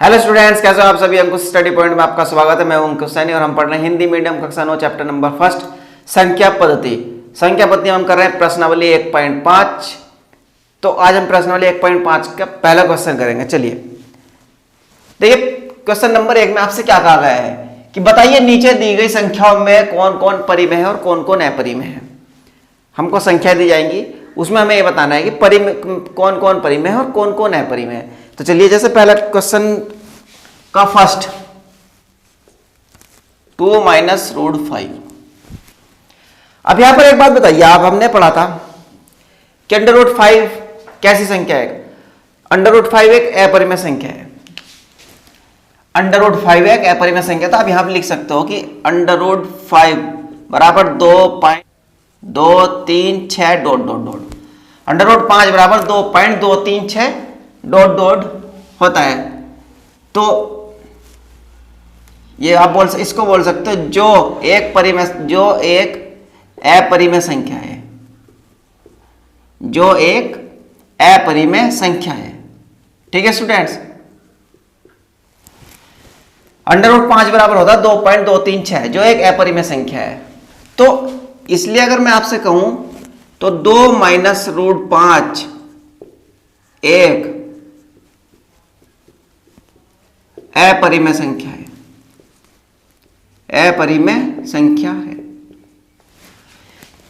Hello students, कैसे हो आप सभी। अंकुश स्टडी पॉइंट में आपका स्वागत है। मैं हूं अंकुश सैनी और हम पढ़ रहे हैं हिंदी मीडियम कक्षा 9 चैप्टर नंबर फर्स्ट संख्या पद्धति। संख्या पद्धति हम कर रहे हैं प्रश्नावली 1.5। तो आज हम प्रश्नावली 1.5 का पहला क्वेश्चन करेंगे। चलिए देखिए, क्वेश्चन नंबर 1 में आपसे क्या कहा गया है कि बताइए नीचे दी गई संख्याओं में कौन कौन परिमेय है और कौन कौन अपरिमेय है। हमको संख्या दी जाएंगी, उसमें हमें ये बताना है कि कौन कौन परिमेय है और कौन कौन अपरिमेय है। तो चलिए, जैसे पहला क्वेश्चन का फर्स्ट 2 - √5। अब यहां पर एक बात बताइए, आप हमने पढ़ा था कि √5 कैसी संख्या है। √5 एक अपरिमेय संख्या है। √5 एक अपरिमेय संख्या। तो आप यहां पर लिख सकते हो कि √5 बराबर 2.236 ... √5 बराबर 2.236 ... होता है। तो ये आप इसको बोल सकते हो जो एक अपरिमेय संख्या है, जो एक अपरिमेय संख्या है। ठीक है स्टूडेंट्स, √5 बराबर होता है 2.236 जो एक अपरिमेय संख्या है। तो इसलिए अगर मैं आपसे कहूं तो 2 - √5 एक अपरिमेय संख्या है, अपरिमेय संख्या है।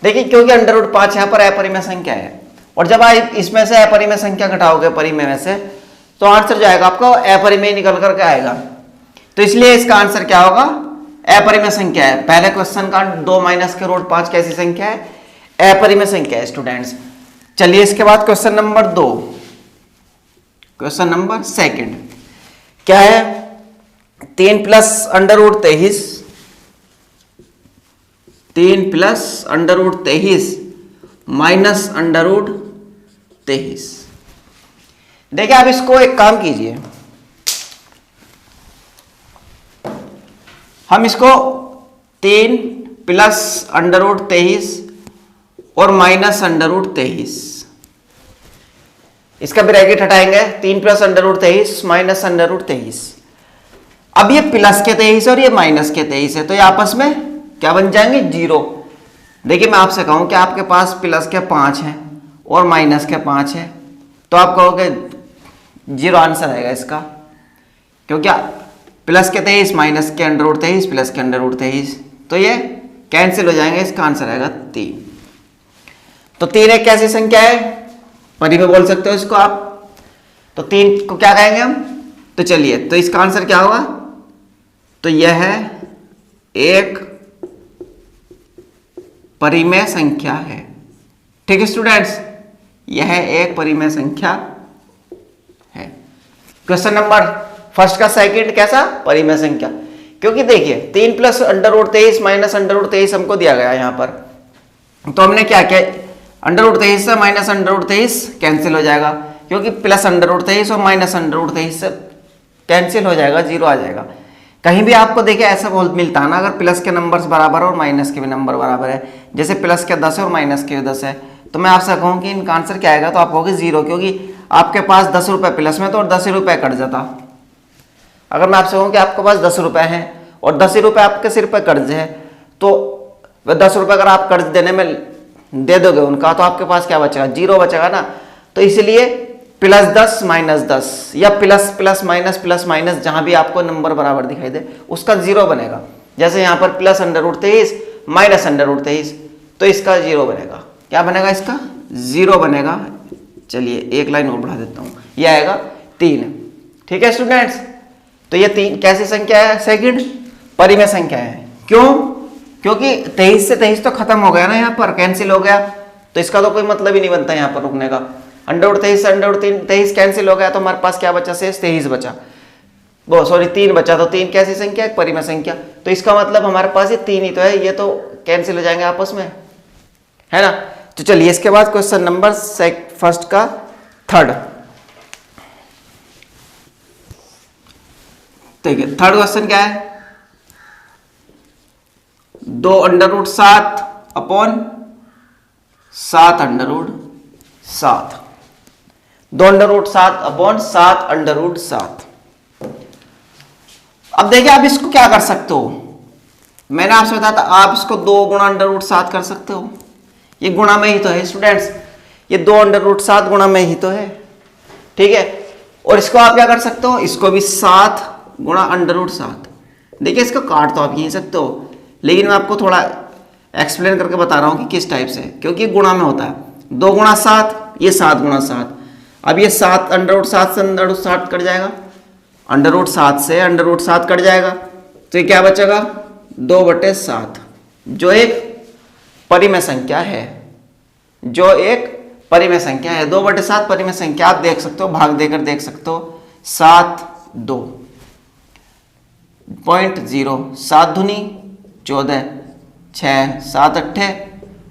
देखिए, क्योंकि √5 यहां पर अपरिमेय संख्या है और जब आप इसमें से अपरिमेय संख्या घटाओगे परिमेय में से तो आंसर जो आएगा आपका अपरिमेय निकल करके आएगा। तो इसलिए इसका आंसर क्या होगा, अपरिमेय संख्या है। पहले क्वेश्चन का 2 - √5 कैसी संख्या है, अपरिमेय संख्या है स्टूडेंट्स। चलिए इसके बाद question number 2, question number second क्या है। 3 + √23 3 + √23 -√23। देखिए, आप इसको एक काम कीजिए, हम इसको 3 + √23 और -√23 इसका ब्रैकेट हटाएंगे। 3 + √23 -√23। अब ये प्लस के 23 और ये माइनस के 23 है, तो ये आपस में क्या बन जाएंगे, 0। देखिए, मैं आपसे कहूं कि आपके पास प्लस के 5 हैं और माइनस के 5 हैं, तो आप कहोगे 0 आंसर आएगा इसका, क्योंकि प्लस के 23 माइनस के √23 प्लस के √23, तो ये कैंसिल हो जाएंगे। इसका आंसर आएगा 3। तो 3 एक कैसी संख्या है, परिमेय बोल सकते हो इसको आप। तो 3 को क्या कहेंगे हम, तो चलिए, तो इसका आंसर क्या होगा, तो यह है एक परिमेय संख्या है। ठीक है स्टूडेंट्स, यह एक परिमेय संख्या है। क्वेश्चन नंबर फर्स्ट का सेकंड कैसा, परिमेय संख्या। क्योंकि देखिए 3 + √23 -√23 हमको दिया गया यहां पर, तो हमने क्या किया, √23 से -√23 कैंसिल हो जाएगा, क्योंकि प्लस √23 और -√23 से कैंसिल हो जाएगा, 0 आ जाएगा। कहीं भी आपको देखिए ऐसा बहुत मिलता है ना, अगर प्लस के नंबर्स बराबर और माइनस के भी नंबर बराबर है, जैसे प्लस के 10 है और माइनस के 10 है, तो मैं आपसे कहूँ कि इनका आंसर क्या आएगा, तो आप कहोगे 0, क्योंकि आपके पास 10 रुपये प्लस में तो और 10 रुपये कट जाता। अगर मैं आपसे कहूँ कि आपके पास 10 रुपये हैं और 10 रुपये आपके सिर पर कर्ज है, तो वह 10 रुपये अगर आप कर्ज देने में दे दोगे उनका, तो आपके पास क्या बचेगा, 0 बचेगा ना। तो इसलिए +10 -10 या प्लस माइनस जहां भी आपको नंबर बराबर दिखाई दे उसका 0 बनेगा। जैसे यहां पर प्लस √23 -√23, तो इसका 0 बनेगा। क्या बनेगा, इसका 0 बनेगा। चलिए एक लाइन और बढ़ा देता हूं, यह आएगा 3। ठीक है स्टूडेंट्स, तो ये 3 कैसी संख्या है, सेकंड परिमेय संख्या है। क्यों, क्योंकि 23 से 23 तो खत्म हो गया ना, यहाँ पर कैंसिल हो गया, तो इसका तो कोई मतलब ही नहीं बनता यहाँ पर रुकने का। √23 से √23 कैंसिल हो गया, तो हमारे पास क्या बचा, शेष 23 बचा, वो सॉरी 3 बचा। तो 3 कैसी संख्या है, परिमेय संख्या। तो इसका मतलब हमारे पास ये 3 ही तो है, ये तो कैंसिल हो जाएंगे आपस में, है ना। तो चलिए इसके बाद क्वेश्चन नंबर फर्स्ट का थर्ड। देखिए थर्ड क्वेश्चन क्या है, 2 √7 अपॉन 7 √7, 2 √7 अपॉन 7 √7। अब देखिए आप इसको क्या कर सकते हो, मैंने आपसे बताया था आप इसको 2 गुणा √7 कर सकते हो। ये गुणा में ही तो है स्टूडेंट्स, ये 2 √7 गुणा में ही तो है, ठीक है। और इसको आप क्या कर सकते हो, इसको भी 7 गुणा √7। देखिए इसको काट तो आप यहीं सकते हो, लेकिन मैं आपको थोड़ा एक्सप्लेन करके बता रहा हूँ कि किस टाइप से, क्योंकि ये गुणा में होता है। 2 गुणा 7, ये 7 गुणा 7। अब ये 7 √7 से √7 कट जाएगा, √7 से √7 कट जाएगा, तो ये क्या बचेगा 2/7, जो एक परिमेय संख्या है, जो एक परिमेय संख्या है। 2/7 परिमेय संख्या आप देख सकते हो, भाग देकर देख सकते हो। 7 2.0, 7 दूनी 14, 6 7 8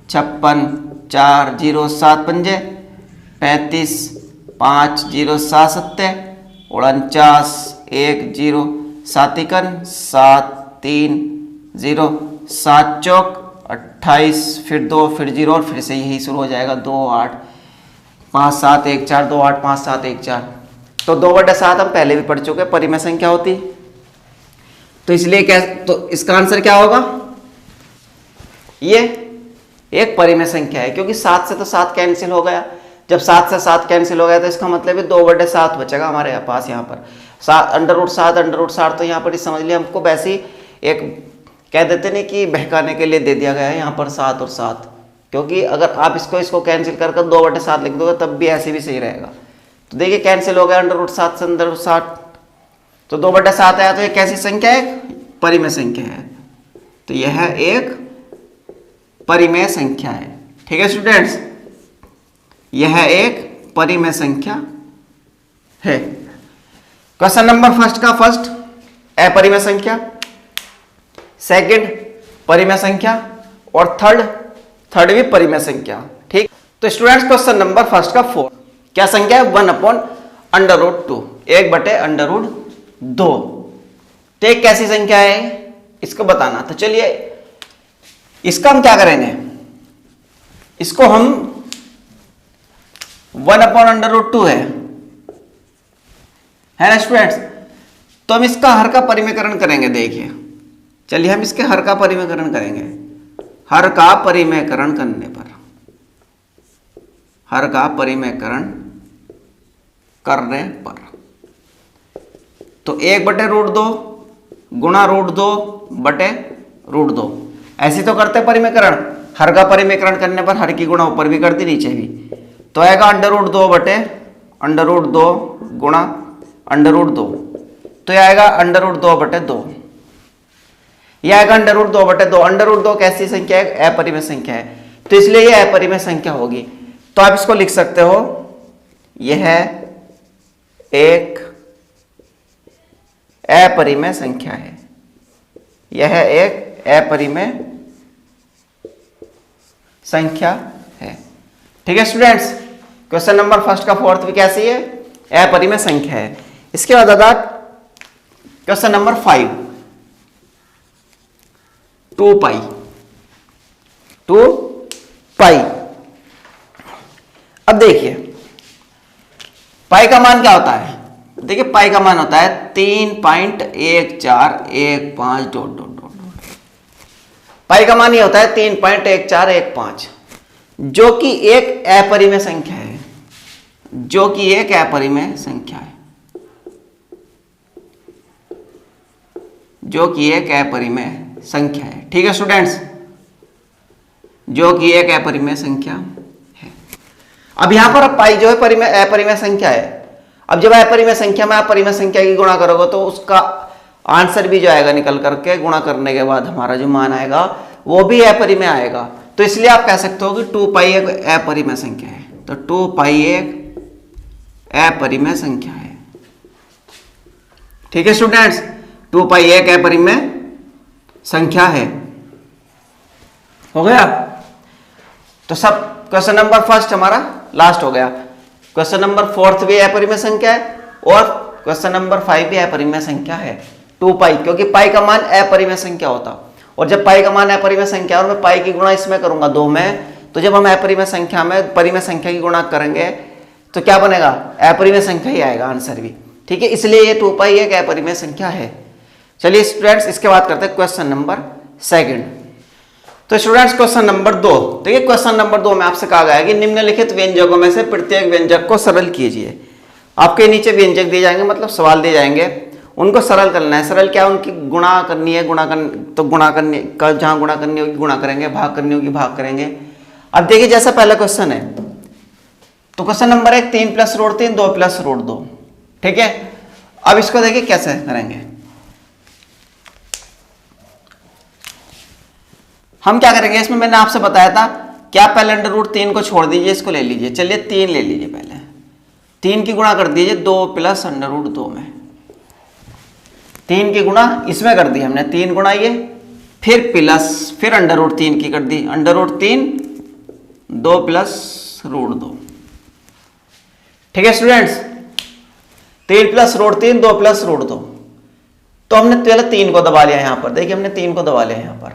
56, 4 0 7 पंजे 35, 5 0 7 7 49, 1 0 7 1 7 3 0 7 चौक 28, फिर 2 फिर 0 और फिर से यही शुरू हो जाएगा। 2 8 5 7 1 4 2 8 5 7 1 4। तो 2/7 हम पहले भी पढ़ चुके, परिमेय संख्या होती, तो इसलिए क्या, तो इसका आंसर क्या होगा, ये एक परिमेय संख्या है, क्योंकि 7 से तो 7 कैंसिल हो गया। जब 7 से 7 कैंसिल हो गया तो इसका मतलब है 2/7 बचेगा हमारे पास यहाँ पर। 7 तो यहाँ पर समझ लिया, हमको वैसे ही एक कह देते नहीं कि बहकाने के लिए दे दिया गया है यहाँ पर 7 और 7, क्योंकि अगर आप इसको कैंसिल कर 2/7 लिख दोगे तब भी ऐसे भी सही रहेगा। तो देखिए कैंसिल हो गया √7 से √7, तो 2/7 आया, तो ये कैसी संख्या है, परिमेय संख्या है। तो यह एक परिमेय संख्या है, ठीक है स्टूडेंट्स, यह एक परिमेय संख्या है। क्वेश्चन नंबर फर्स्ट का फर्स्ट अपरिमेय संख्या, सेकंड परिमेय संख्या और थर्ड भी परिमेय संख्या, ठीक। तो स्टूडेंट्स क्वेश्चन नंबर फर्स्ट का 4 क्या संख्या है, 1/√2, 1/√2। तो एक कैसी संख्या है इसको बताना। तो चलिए इसका हम क्या करेंगे, इसको हम 1/√2 है ना स्टूडेंट्स, तो हम इसका हर का परिमेयकरण करेंगे। देखिए चलिए हम इसके हर का परिमेयकरण करेंगे। हर का परिमेयकरण करने पर, हर का परिमेयकरण करने पर, तो 1/√2 गुणा √2/√2, ऐसे तो करते परिमेयकरण। हर का परिमेयकरण करने पर हर की गुणा ऊपर भी कर दी नीचे भी, तो आएगा √2/√2 गुणा √2, तो यह आएगा √2/2, यह आएगा √2/2। √2 कैसी संख्या है, अपरिमेय संख्या है, तो इसलिए यह अपरिमेय संख्या होगी। तो आप इसको लिख सकते हो, यह एक अपरिमेय संख्या है, यह एक अपरिमेय संख्या है, ठीक है स्टूडेंट्स। क्वेश्चन नंबर फर्स्ट का 4th भी कैसी है, अपरिमेय संख्या है। इसके बाद आता क्वेश्चन नंबर 5, 2π। अब देखिए पाई का मान क्या होता है, देखिए पाई का मान होता है 3.1415 ... पाई का मान ये होता है 3.1415, जो कि एक अपरिमेय संख्या है, जो कि एक अपरिमेय संख्या है, जो कि एक अपरिमेय संख्या है, ठीक है स्टूडेंट्स, जो कि एक अपरिमेय संख्या है। अब यहां पर पाई जो है अपरिमेय संख्या है। अब जब अपरिमेय संख्या में आप परिमेय संख्या की गुणा करोगे तो उसका आंसर भी जो आएगा निकल करके, गुणा करने के बाद हमारा जो मान आएगा वो भी अपरिमेय आएगा। तो इसलिए आप कह सकते हो कि 2π एक अपरिमेय संख्या है। तो 2π एक अपरिमेय संख्या है, ठीक है स्टूडेंट्स, 2π एक अपरिमेय संख्या है। हो गया, तो सब क्वेश्चन नंबर फर्स्ट हमारा लास्ट हो गया। क्वेश्चन नंबर 4th भी अपरिमेय संख्या है और क्वेश्चन नंबर 5 भी अपरिमेय संख्या है, 2π, क्योंकि पाई का मान अपरिमेय संख्या होता, और जब पाई का मान अपरिमेय संख्या और मैं पाई की गुणा इसमें करूंगा 2 में, तो जब हम अपरिमेय संख्या में परिमेय संख्या की गुणा करेंगे तो क्या बनेगा, अपरिमेय संख्या ही आएगा आंसर भी, ठीक है। इसलिए ये 2π एक अपरिमेय संख्या है। चलिए स्टूडेंट्स इसके बाद करते हैं क्वेश्चन नंबर सेकंड। तो स्टूडेंट्स क्वेश्चन नंबर 2, देखिए क्वेश्चन नंबर 2 में आपसे कहा गया है कि निम्नलिखित व्यंजकों में से प्रत्येक व्यंजक को सरल कीजिए। आपके नीचे व्यंजक दिए जाएंगे, मतलब सवाल दिए जाएंगे, उनको सरल करना है। सरल क्या, उनकी गुणा करनी है, तो गुणा करनी का जहां गुणा करनी होगी गुणा करेंगे, भाग करनी होगी भाग करेंगे। अब देखिए जैसा पहला क्वेश्चन है, तो क्वेश्चन नंबर 1 3 + √3 2 + √2, ठीक है। अब इसको देखिए कैसे करेंगे। हम क्या करेंगे इसमें, मैंने आपसे बताया था क्या, पहले √3 को छोड़ दीजिए, इसको ले लीजिए। चलिए 3 ले लीजिए, पहले 3 की गुणा कर दीजिए 2 + √2 में। 3 की गुणा इसमें कर दी हमने, 3 गुणा ये, फिर प्लस, फिर √3 की कर दी, √3 2 + √2, ठीक है स्टूडेंट्स। 3 + √3 2 + √2। तो हमने पहले 3 को दबा लिया यहां पर, देखिए हमने 3 को दबा लिया यहां पर।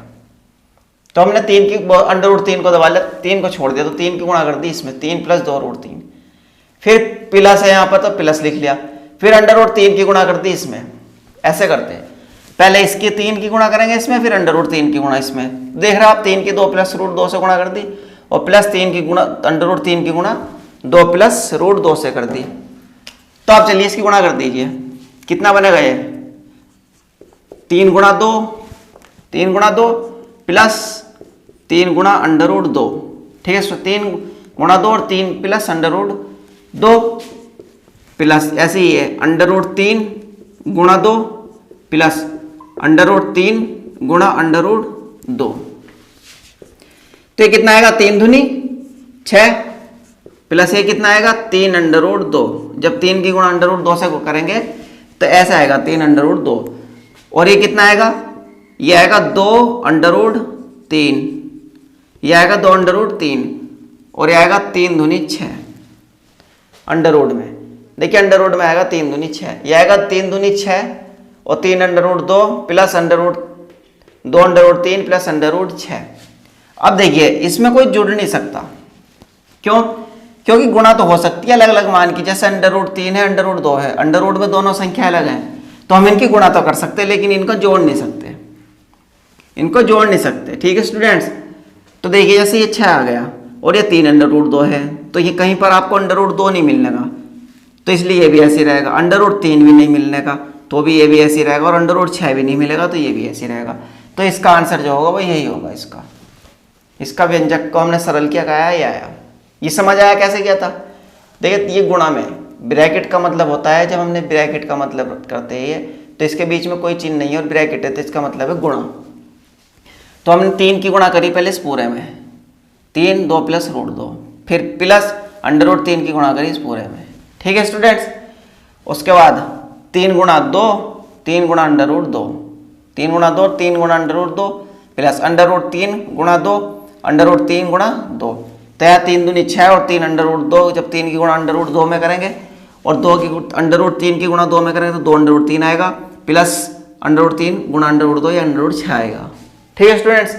तो हमने 3 की √3 को दबा लिया, 3 को छोड़ दिया, तो 3 की गुणा कर दी इसमें, 3 + 2 √3, फिर प्लस है यहां पर तो प्लस लिख लिया, फिर √3 की गुणा कर दी इसमें। ऐसे करते हैं, पहले इसकी 3 की गुणा करेंगे इसमें, फिर √3 की गुणा इसमें। देख रहे हो आप, 3 की 2 + √2 से गुणा कर दी, और प्लस 3 की गुणा √3 की गुणा 2 + √2 से कर दी। तो आप चलिए इसकी गुणा कर दीजिए, कितना बनेगा ये, 3 × 2 3 × 2 प्लस 3 गुणा √2, ठीक है। 3 × 2 और 3 प्लस √2 प्लस ऐसे ही है √3 गुणा 2 प्लस √3 गुणा √2। तो ये कितना आएगा, 3 दूनी 6 प्लस ये कितना आएगा 3 √2। जब 3 की गुणा √2 से करेंगे तो ऐसा आएगा 3 √2, और ये कितना आएगा, ये आएगा 2 √3, ये आएगा 2 √3, और ये आएगा 3 दूनी 6 अंडर में। देखिए अंडर में आएगा 3 दूनी 6, ये आएगा 3 दूनी 6 और 3 √2 प्लस √2 √3 प्लस √6। अब देखिए इसमें कोई जुड़ नहीं सकता, क्यों, क्योंकि गुणा तो हो सकती है अलग अलग मान की, जैसे √3 है √2 है, अंडर में दोनों संख्या अलग है, तो हम इनकी गुणा तो कर सकते हैं, लेकिन इनको जोड़ नहीं सकते, इनको जोड़ नहीं सकते, ठीक है स्टूडेंट्स। तो देखिए जैसे ये 6 आ गया और ये 3 √2 है, तो ये कहीं पर आपको √2 नहीं मिलने का, तो इसलिए ये भी ऐसे रहेगा। √3 भी नहीं मिलने का, तो भी ये भी ऐसे रहेगा, और √6 भी नहीं मिलेगा, तो ये भी ऐसे रहेगा। तो इसका आंसर जो होगा वो यही होगा। इसका व्यंजक को हमने सरल किया, क्या आया, ये आया। ये समझ आया कैसे किया था। देखिए ये गुणा में ब्रैकेट का मतलब होता है, जब हमने ब्रैकेट का मतलब करते हैं तो इसके बीच में कोई चिन्ह नहीं है और ब्रैकेट है, तो इसका मतलब है गुणा। तो हमने 3 की गुणा करी पहले इस पूरे में, 3 2 + √2, फिर प्लस √3 की गुणा करी इस पूरे में, ठीक है स्टूडेंट्स। उसके बाद 3 × 2 3 × √2 3 × 2 3 × √2 प्लस √3 × 2 √3 × 2, तो यहाँ 3 दूनी 6 और 3 √2, जब 3 की गुणा √2 में करेंगे और 2 की √3 की गुणा 2 में करेंगे तो 2 √3 आएगा, प्लस √3 गुणा √2 या √6 आएगा, ठीक है स्टूडेंट्स।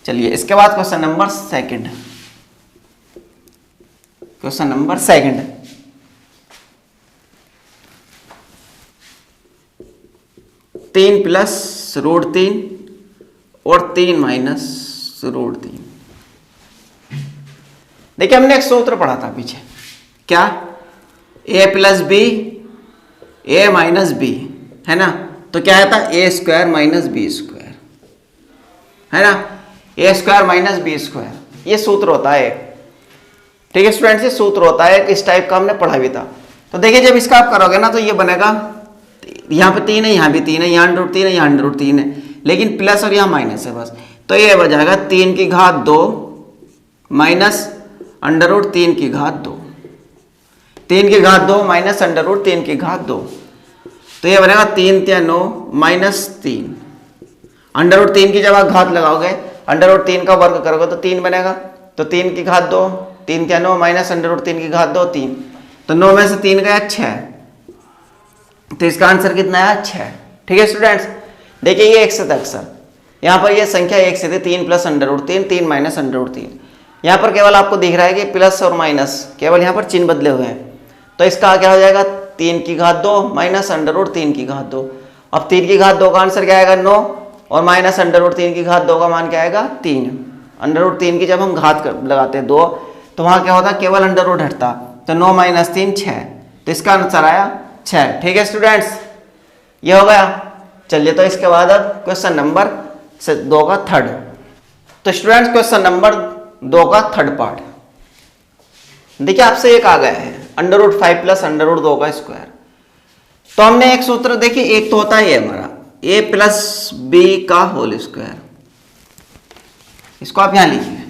चलिए इसके बाद question number second, question number second, तीन + √3 और 3 - √3। देखिए हमने एक सूत्र पढ़ा था पीछे, क्या, a + b a - b, है ना। तो क्या आता है, a² - b², है ना, a² - b², ये सूत्र होता है, ठीक है स्टूडेंट्स। ये सूत्र होता है, इस टाइप का हमने पढ़ा भी था। तो देखिए जब इसका आप करोगे ना तो ये बनेगा, यहाँ पे 3 है, यहाँ भी 3 है, यहाँ √3 है, यहाँ √3 है, लेकिन प्लस और यहाँ माइनस है बस। तो ये हो जाएगा 3 की घात 2 माइनस √3 की घात 2, 3 की घात 2 माइनस √3 की घात 2, तो ये बनेगा 3 × 9 -3। √3 की जब आप घात लगाओगे, √3 का वर्ग करोगे तो 3 बनेगा, तो 3 की घात 2 3 × 9 माइनस √3 की घात 2 3, तो 9 में से 3 गया 6, तो इसका आंसर कितना है 6, ठीक है स्टूडेंट्स। देखिए ये 1 से था अक्सर, यहाँ पर ये संख्या 1 से थी, 3 + √3 3 - √3, यहाँ पर केवल आपको दिख रहा है कि प्लस और माइनस, केवल यहाँ पर चिन्ह बदले हुए हैं। तो इसका क्या हो जाएगा, 3 की घात 2 माइनस √3 की घात 2, अब 3 की घात 2 का आंसर क्या आएगा 9, और माइनस अंडर रूट 3 की घात 2 का मान क्या आएगा 3। अंडर रूट 3 की जब हम घात लगाते हैं 2 तो वहां क्या होता केवल अंडर रूट हटता, तो 9 माइनस 3 6, तो इसका आंसर आया 6। ठीक है स्टूडेंट्स, ये हो गया। चलिए तो इसके बाद अब क्वेश्चन नंबर 2 का थर्ड। तो स्टूडेंट्स क्वेश्चन नंबर 2 का थर्ड पार्ट देखिए, आपसे एक आ गया है under root 5 plus under root 2 का स्क्वायर। तो हमने एक सूत्र देखिए, एक तो होता है ये हमारा a प्लस बी का होल स्क्वायर, इसको आप यहां लिखिए,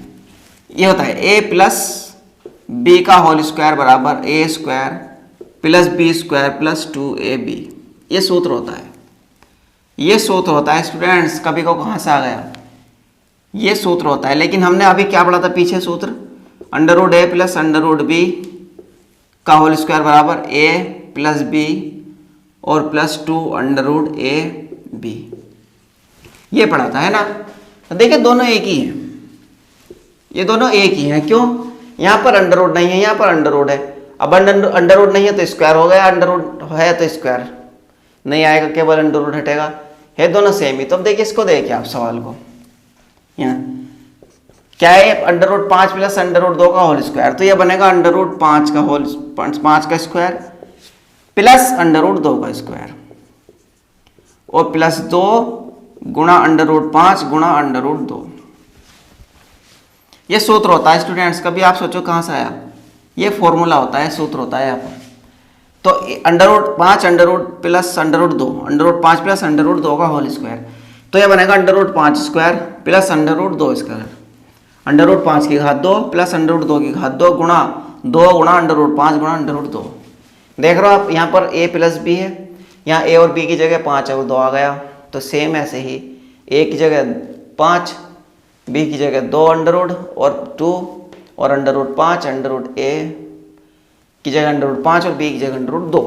ये होता है a प्लस बी का होल स्क्वायर बराबर a square plus B square plus 2ab, ये सूत्र होता है। ये सूत्र होता है स्टूडेंट्स, कभी को कहां से आ गया, ये सूत्र होता है। लेकिन हमने अभी क्या पढ़ा था पीछे सूत्र, under root a plus under root B का होल स्क्वायर बराबर a प्लस बी और plus 2 under root A B, ये पढ़ा था है ना। तो देखिए दोनों एक ही हैं, ये दोनों एक ही हैं। क्यों, यहाँ पर अंडर रूट नहीं है, यहाँ पर अंडर रूट है। अब अंडर रूट नहीं है तो स्क्वायर हो गया, अंडर रूट है तो स्क्वायर नहीं आएगा, केवल अंडर रूट हटेगा, है दोनों सेम ही। तो अब देखिए इसको देखिए आप सवाल को, यहाँ क्या है under root 5 plus under root 2 का होल स्क्वायर, तो ये बनेगा अंडर रूट 5 का होल 5 का स्क्वायर प्लस अंडर रूट 2 का स्क्वायर और प्लस 2 गुणा अंडर रूट 5 गुणा अंडर रूट 2। ये सूत्र होता है स्टूडेंट्स, कभी आप सोचो कहां से आया, ये फॉर्मूला होता है, सूत्र होता है यहाँ पर। तो under root 5 under root plus under root 2, under root 5 plus under root 2 का होल स्क्वायर, तो ये बनेगा under root 5 square plus under root 2 square, under root 5 की घात 2 प्लस अंडर रूट 2 की घात 2 गुणा 2 गुणा अंडर रूट 5 गुणा अंडर रूट 2। देख रहे हो आप, यहाँ पर a प्लस बी है, यहाँ a और b की जगह 5 और 2 आ गया, तो सेम ऐसे ही a की जगह 5, b की जगह 2 अंडर रूट और 2 और under root 5, under root a की जगह अंडर रूट 5 और b की जगह अंडर रूट 2।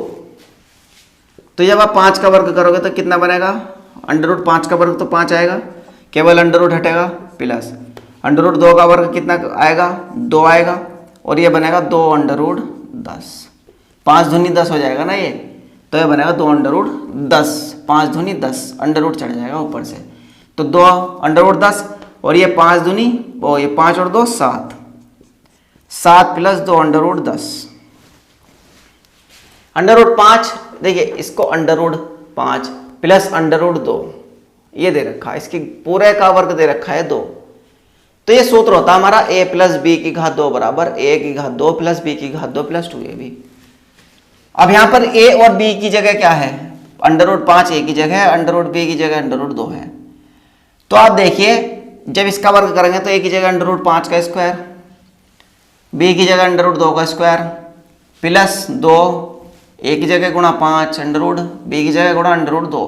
तो जब आप 5 का वर्ग करोगे तो कितना बनेगा, अंडर रूट 5 का वर्ग तो 5 आएगा, केवल अंडर रूट हटेगा, प्लस अंडर रूट 2 का वर्ग कितना आएगा 2 आएगा, और ये बनेगा 2 अंडर रूट 10, 5 दूनी 10 हो जाएगा ना ये, तो ये बनेगा 2 अंडर रूट 10, 5 दूनी 10, अंडर रूट चढ़ जाएगा ऊपर से, तो 2 अंडर रूट 10 और ये 5 दूनी और ये 5 और 2 7, 7 plus 2 under root 10, under root 5, देखिए इसको under root 5 plus under root 2 ये दे रखा है, इसकी पूरे का वर्ग दे रखा है 2। तो ये सूत्र होता है हमारा a प्लस बी की घात 2 बराबर a की घात 2 प्लस b की घात 2 प्लस 2ab। अब यहां पर a और b की जगह क्या है, अंडर रूट 5 a की जगह है, अंडर रूट b की जगह अंडर रूट 2 है। तो आप देखिए जब इसका वर्ग करेंगे तो a की जगह अंडर रूट 5 का स्क्वायर, b की जगह अंडर रूट 2 का स्क्वायर प्लस 2 a की जगह गुणा 5 अंडर रूट b की जगह गुणा अंडर रूट 2।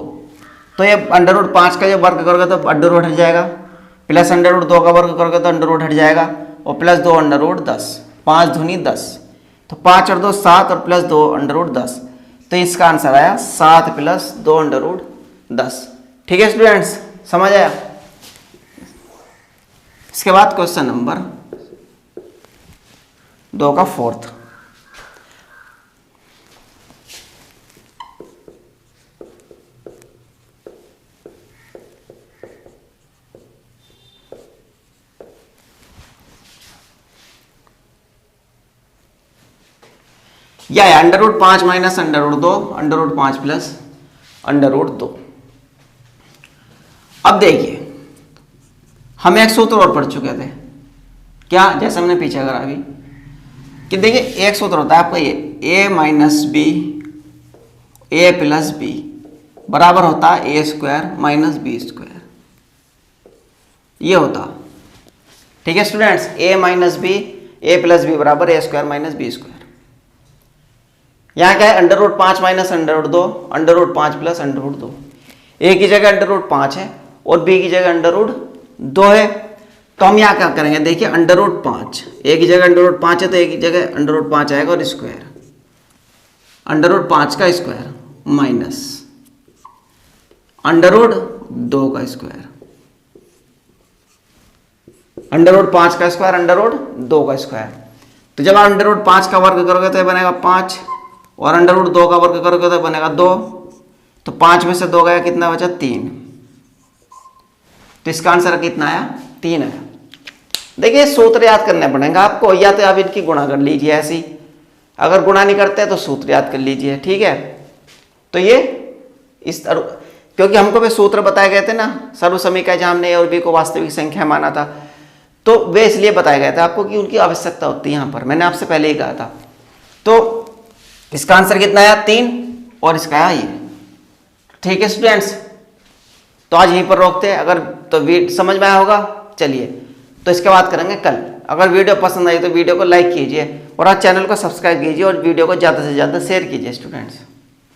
तो ये अंडर रूट 5 का जब वर्ग करोगे तो अंडर रूट हट जाएगा, प्लस अंडर रूट 2 का वर्ग करोगे तो अंडर रूट हट जाएगा, और प्लस 2 अंडर रूट 10, 5 दूनी 10, तो 5 और 2 7 और प्लस 2 अंडर रूट 10। तो इसका आंसर आया 7 प्लस 2 अंडर रूट 10। ठीक है स्टूडेंट्स, समझ आया। इसके बाद क्वेश्चन नंबर 2 का फोर्थ, या under root 5 minus under root 2 under root 5 plus under root 2। अब देखिए हम एक सूत्र और पढ़ चुके थे, क्या, जैसे हमने पीछे करा अभी कि देखिए एक सूत्र होता है आपका ये a minus B A plus B बराबर होता है A square minus B square, ये होता। ठीक है students, a minus B A plus B बराबर A square minus B square. यहाँ क्या है, under root 5 minus under root 2 under root 5 plus under root 2। A की जगह अंडर रूट 5 है और बी की जगह अंडर रूट 2 है, तो हम यहाँ क्या करेंगे, देखिए अंडर रूट 5, ए की जगह अंडर रूट 5 है तो ए की जगह अंडर रूट 5 आएगा और स्क्वायर अंडर रूट 5 का स्क्वायर माइनस अंडर रूट 2 का स्क्वायर, अंडर रूट 5 का स्क्वायर अंडर रूट 2 का स्क्वायर। तो जब आप अंडर रूट 5 का वर्ग करोगे तो ये बनेगा 5 और अंडर रूट 2 का वर्ग करोगे तो बनेगा 2, तो 5 में से 2 गया, कितना बचा? 3। तो इसका आंसर कितना आया? 3 आया। देखिए सूत्र याद करने पड़ेंगे आपको, या तो आप इनकी गुणा कर लीजिए ऐसी, अगर गुणा नहीं करते तो सूत्र याद कर लीजिए, ठीक है। तो ये इस क्योंकि हमको भी सूत्र बताए गए थे ना सर्वसमीकरण, जहाँ हमने ए और बी को वास्तविक संख्या माना था, तो वे इसलिए बताए गए थे आपको कि उनकी आवश्यकता होती है यहाँ पर, मैंने आपसे पहले ही कहा था। तो इसका आंसर कितना आया? 3, और इसका आया ये। ठीक है स्टूडेंट्स, तो आज यहीं पर रोकते हैं। अगर तो समझ में आया होगा, चलिए तो इसके बाद करेंगे कल। अगर वीडियो पसंद आई तो वीडियो को लाइक कीजिए और आज चैनल को सब्सक्राइब कीजिए और वीडियो को ज़्यादा से ज़्यादा शेयर कीजिए स्टूडेंट्स।